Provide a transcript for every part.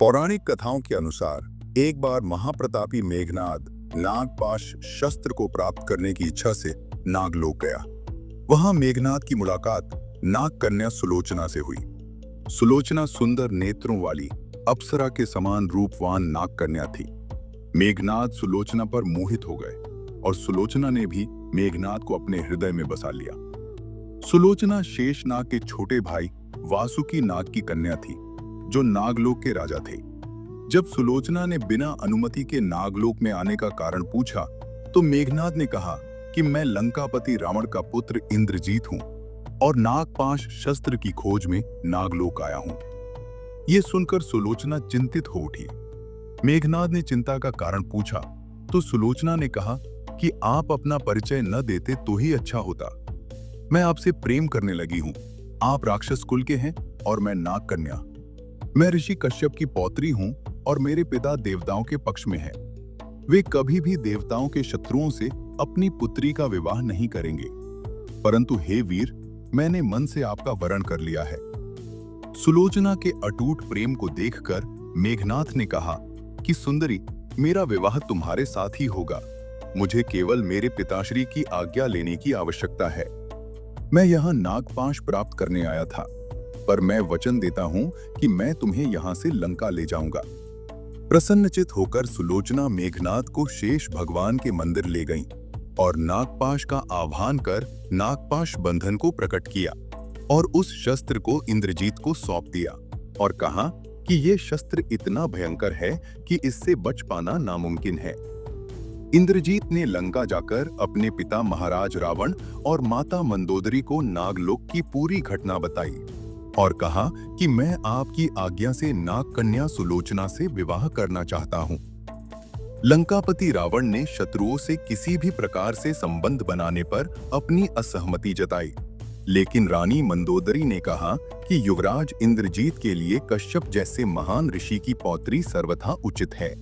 पौराणिक कथाओं के अनुसार एक बार महाप्रतापी मेघनाद नागपाश शस्त्र को प्राप्त करने की इच्छा से नागलोक गया। वहां मेघनाद की मुलाकात नाग कन्या सुलोचना से हुई। सुलोचना सुंदर नेत्रों वाली अप्सरा के समान रूपवान नाग कन्या थी। मेघनाद सुलोचना पर मोहित हो गए और सुलोचना ने भी मेघनाद को अपने हृदय में बसा लिया। सुलोचना शेषनाग के छोटे भाई वासुकी नाग की कन्या थी, जो नागलोक के राजा थे। जब सुलोचना ने बिना अनुमति के नागलोक में आने का कारण पूछा, तो मेघनाद ने कहा कि मैं लंकापति रावण का पुत्र इंद्रजीत हूं और नागपाश शस्त्र की खोज में नागलोक आया हूं। यह सुनकर सुलोचना चिंतित हो उठी। मेघनाद ने चिंता का कारण पूछा तो सुलोचना ने कहा कि आप अपना परिचय न देते तो ही अच्छा होता। मैं आपसे प्रेम करने लगी हूं। आप राक्षस कुल के हैं और मैं नाग कन्या। मैं ऋषि कश्यप की पौत्री हूं और मेरे पिता देवताओं के पक्ष में हैं। वे कभी भी देवताओं के शत्रुओं से अपनी पुत्री का विवाह नहीं करेंगे। परंतु हे वीर, मैंने मन से आपका वरण कर लिया है। सुलोचना के अटूट प्रेम को देखकर मेघनाद ने कहा कि सुंदरी, मेरा विवाह तुम्हारे साथ ही होगा। मुझे केवल मेरे पिताश्री की आज्ञा लेने की आवश्यकता है। मैं यहाँ नागपाश प्राप्त करने आया था, पर मैं वचन देता हूँ कि मैं तुम्हें यहाँ से लंका ले जाऊंगा। प्रसन्नचित होकर सुलोचना मेघनाद को शेष भगवान के मंदिर ले गईं और नागपाश का आह्वान कर नागपाश बंधन को प्रकट किया और उस शस्त्र को इंद्रजीत को सौंप दिया और कहा कि यह शस्त्र इतना भयंकर है कि इससे बच पाना नामुमकिन है। इंद्रजीत ने लंका जाकर अपने पिता महाराज रावण और माता मंदोदरी को नागलोक की पूरी घटना बताई और कहा कि मैं आपकी आज्ञा से नाग कन्या सुलोचना से विवाह करना चाहता हूं। लंकापति रावण ने शत्रुओं से किसी भी प्रकार से संबंध बनाने पर अपनी असहमति जताई, लेकिन रानी मंदोदरी ने कहा कि युवराज इंद्रजीत के लिए कश्यप जैसे महान ऋषि की पौत्री सर्वथा उचित है।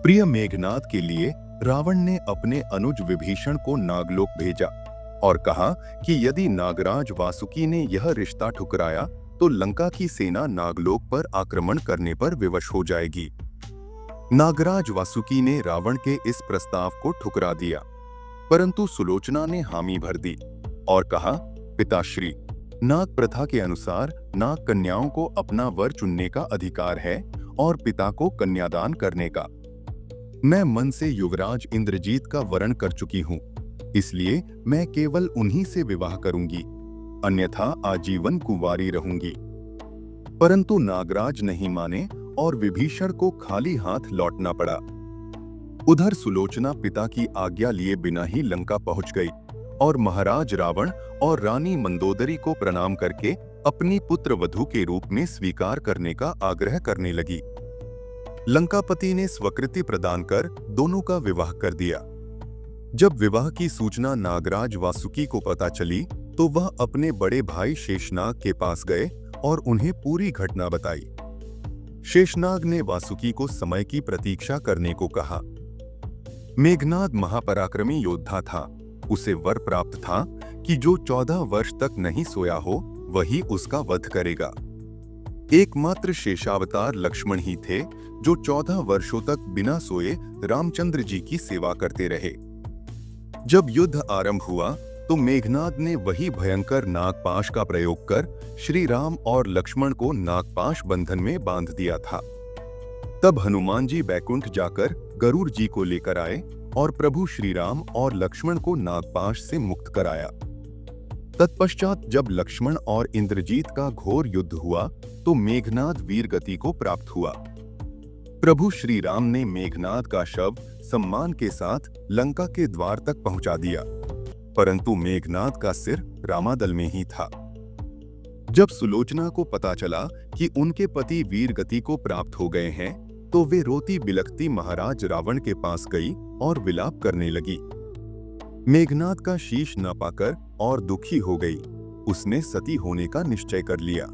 प्रिय मेघनाद के लिए रावण ने अपने अनुज विभीषण को नागलोक भेजा और कहा कि यदि नागराज वासुकी ने यह रिश्ता ठुकराया तो लंका की सेना नागलोक पर आक्रमण करने पर विवश हो जाएगी। नागराज वासुकी ने रावण के इस प्रस्ताव को ठुकरा दिया, परंतु सुलोचना ने हामी भर दी और कहा, पिताश्री, नाग प्रथा के अनुसार नाग कन्याओं को अपना वर चुनने का अधिकार है और पिता को कन्यादान करने का। मैं मन से युवराज इंद्रजीत का वरण कर चुकी हूँ, इसलिए मैं केवल उन्हीं से विवाह करूंगी, अन्यथा आजीवन कुंवारी रहूंगी। परंतु नागराज नहीं माने और विभीषण को खाली हाथ लौटना पड़ा। उधर सुलोचना पिता की आज्ञा लिए बिना ही लंका पहुंच गई और महाराज रावण और रानी मंदोदरी को प्रणाम करके अपनी पुत्र वधू के रूप में स्वीकार करने का आग्रह करने लगी। लंकापति ने स्वीकृति प्रदान कर दोनों का विवाह कर दिया। जब विवाह की सूचना नागराज वासुकी को पता चली तो वह अपने बड़े भाई शेषनाग के पास गए और उन्हें पूरी घटना बताई। शेषनाग ने वासुकी को समय की प्रतीक्षा करने को कहा। मेघनाद महापराक्रमी योद्धा था। उसे वर प्राप्त था कि जो 14 वर्ष तक नहीं सोया हो वही उसका वध करेगा। एकमात्र शेषावतार लक्ष्मण ही थे जो 14 वर्षों तक बिना सोए रामचंद्र जी की सेवा करते रहे। जब युद्ध आरंभ हुआ तो मेघनाद ने वही भयंकर नागपाश का प्रयोग कर श्री राम और लक्ष्मण को नागपाश बंधन में बांध दिया था। तब हनुमान जी बैकुंठ जाकर गरुड़ जी को लेकर आए और प्रभु श्री राम और लक्ष्मण को नागपाश से मुक्त कराया। तत्पश्चात जब लक्ष्मण और इंद्रजीत का घोर युद्ध हुआ तो मेघनाद वीर गति को प्राप्त हुआ। प्रभु श्री राम ने मेघनाद का शव सम्मान के साथ लंका के द्वार तक पहुंचा दिया, परंतु मेघनाद का सिर रामादल में ही था। जब सुलोचना को पता चला कि उनके पति वीर गति को प्राप्त हो गए हैं तो वे रोती बिलखती महाराज रावण के पास गई और विलाप करने लगी। मेघनाद का शीश न पाकर और दुखी हो गई। उसने सती होने का निश्चय कर लिया।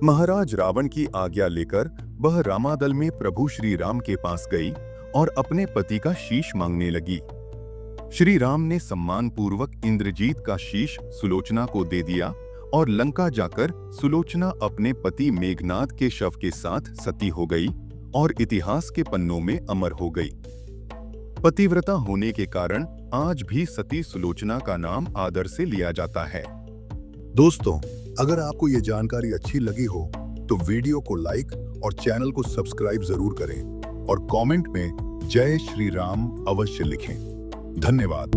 महाराज रावण की आज्ञा लेकर वह रामादल में प्रभु श्री राम के पास गई और अपने पति का शीश मांगने लगी। श्री राम ने सम्मान पूर्वक इंद्रजीत का शीश सुलोचना को दे दिया और लंका जाकर सुलोचना अपने पति मेघनाद के शव के साथ सती हो गई और इतिहास के पन्नों में अमर हो गई। पतिव्रता होने के कारण आज भी सती सुलोचना का नाम आदर से लिया जाता है। दोस्तों, अगर आपको ये जानकारी अच्छी लगी हो तो वीडियो को लाइक और चैनल को सब्सक्राइब जरूर करें और कमेंट में जय श्री राम अवश्य लिखें। धन्यवाद।